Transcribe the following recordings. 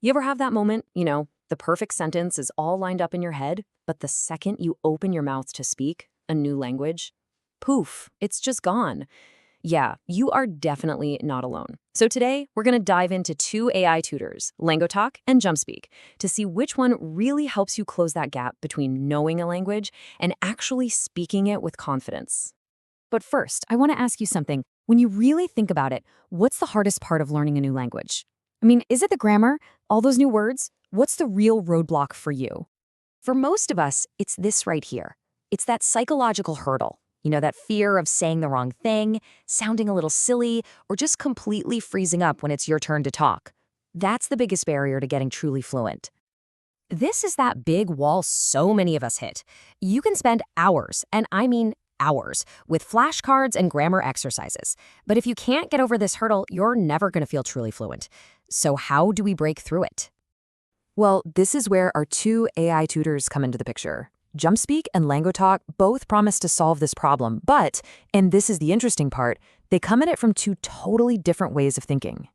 You ever have that moment, the perfect sentence is all lined up in your head, but the second you open your mouth to speak a new language, poof, it's just gone. Yeah, you are definitely not alone. So today, we're going to dive into two AI tutors, Langotalk and Jumpspeak, to see which one really helps you close that gap between knowing a language and actually speaking it with confidence. But first, I want to ask you something. When you really think about it, what's the hardest part of learning a new language? I mean, is it the grammar? All those new words? What's the real roadblock for you? For most of us, it's this right here. It's that psychological hurdle. That fear of saying the wrong thing, sounding a little silly, or just completely freezing up when it's your turn to talk. That's the biggest barrier to getting truly fluent. This is that big wall so many of us hit. You can spend hours, and I mean hours, with flashcards and grammar exercises. But if you can't get over this hurdle, you're never going to feel truly fluent. So how do we break through it? Well, this is where our two AI tutors come into the picture. Jumpspeak and Langotalk both promise to solve this problem, but, and this is the interesting part, they come at it from two totally different ways of thinking.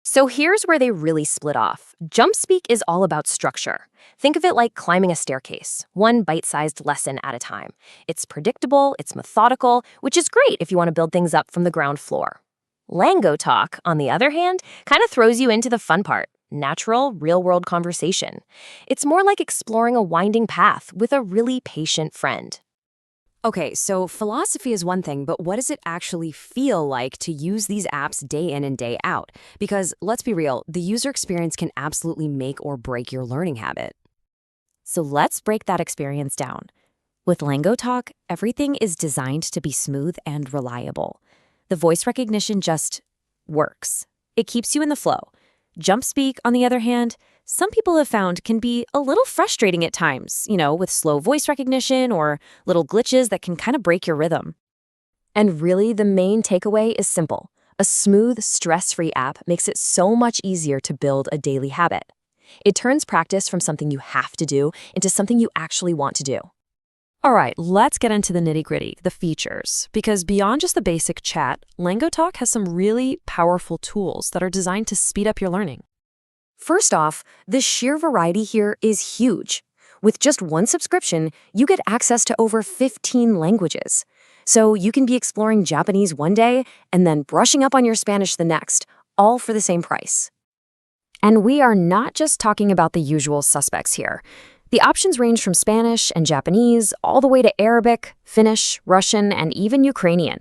So here's where they really split off. Jumpspeak is all about structure. Think of it like climbing a staircase, one bite-sized lesson at a time. It's predictable, it's methodical, which is great if you want to build things up from the ground floor. Langotalk, on the other hand, kind of throws you into the fun part. Natural, real-world conversation. It's more like exploring a winding path with a really patient friend. Okay, so philosophy is one thing, but what does it actually feel like to use these apps day in and day out? Because let's be real, the user experience can absolutely make or break your learning habit. So let's break that experience down. With Langotalk, everything is designed to be smooth and reliable. The voice recognition just works. It keeps you in the flow. Jumpspeak, on the other hand, some people have found can be a little frustrating at times, with slow voice recognition or little glitches that can kind of break your rhythm. And really, the main takeaway is simple. A smooth, stress-free app makes it so much easier to build a daily habit. It turns practice from something you have to do into something you actually want to do. All right, let's get into the nitty-gritty, the features, because beyond just the basic chat, Langotalk has some really powerful tools that are designed to speed up your learning. First off, the sheer variety here is huge. With just one subscription, you get access to over 15 languages. So you can be exploring Japanese one day and then brushing up on your Spanish the next, all for the same price. And we are not just talking about the usual suspects here. The options range from Spanish and Japanese all the way to Arabic, Finnish, Russian, and even Ukrainian.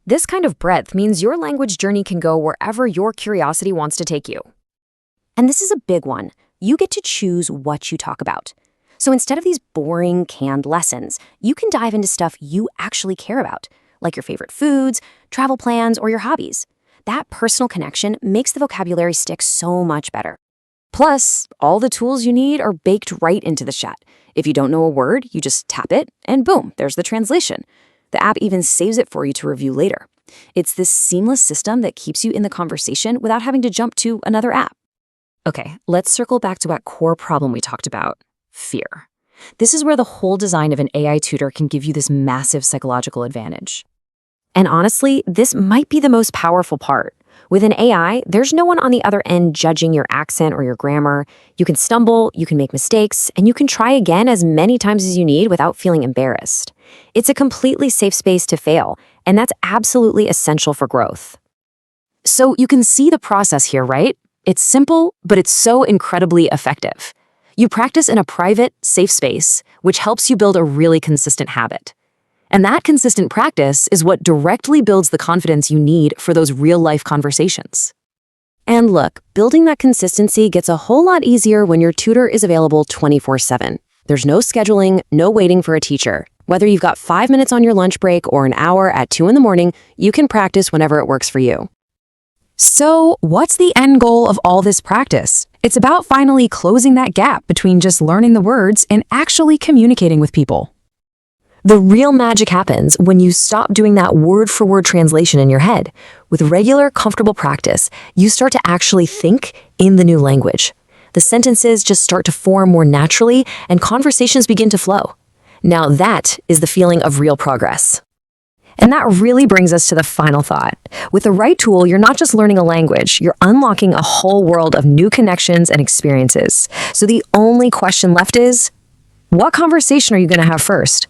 This kind of breadth means your language journey can go wherever your curiosity wants to take you. And this is a big one. You get to choose what you talk about. So instead of these boring, canned lessons, you can dive into stuff you actually care about, like your favorite foods, travel plans, or your hobbies. That personal connection makes the vocabulary stick so much better. Plus, all the tools you need are baked right into the chat. If you don't know a word, you just tap it, and boom, there's the translation. The app even saves it for you to review later. It's this seamless system that keeps you in the conversation without having to jump to another app. Okay, let's circle back to that core problem we talked about, fear. This is where the whole design of an AI tutor can give you this massive psychological advantage. And honestly, this might be the most powerful part. With an AI, there's no one on the other end judging your accent or your grammar. You can stumble, you can make mistakes, and you can try again as many times as you need without feeling embarrassed. It's a completely safe space to fail, and that's absolutely essential for growth. So you can see the process here, right? It's simple, but it's so incredibly effective. You practice in a private, safe space, which helps you build a really consistent habit. And that consistent practice is what directly builds the confidence you need for those real-life conversations. And look, building that consistency gets a whole lot easier when your tutor is available 24/7. There's no scheduling, no waiting for a teacher. Whether you've got 5 minutes on your lunch break or an hour at 2 in the morning, you can practice whenever it works for you. So, what's the end goal of all this practice? It's about finally closing that gap between just learning the words and actually communicating with people. The real magic happens when you stop doing that word-for-word translation in your head. With regular, comfortable practice, you start to actually think in the new language. The sentences just start to form more naturally, and conversations begin to flow. Now that is the feeling of real progress. And that really brings us to the final thought. With the right tool, you're not just learning a language, you're unlocking a whole world of new connections and experiences. So the only question left is, what conversation are you going to have first?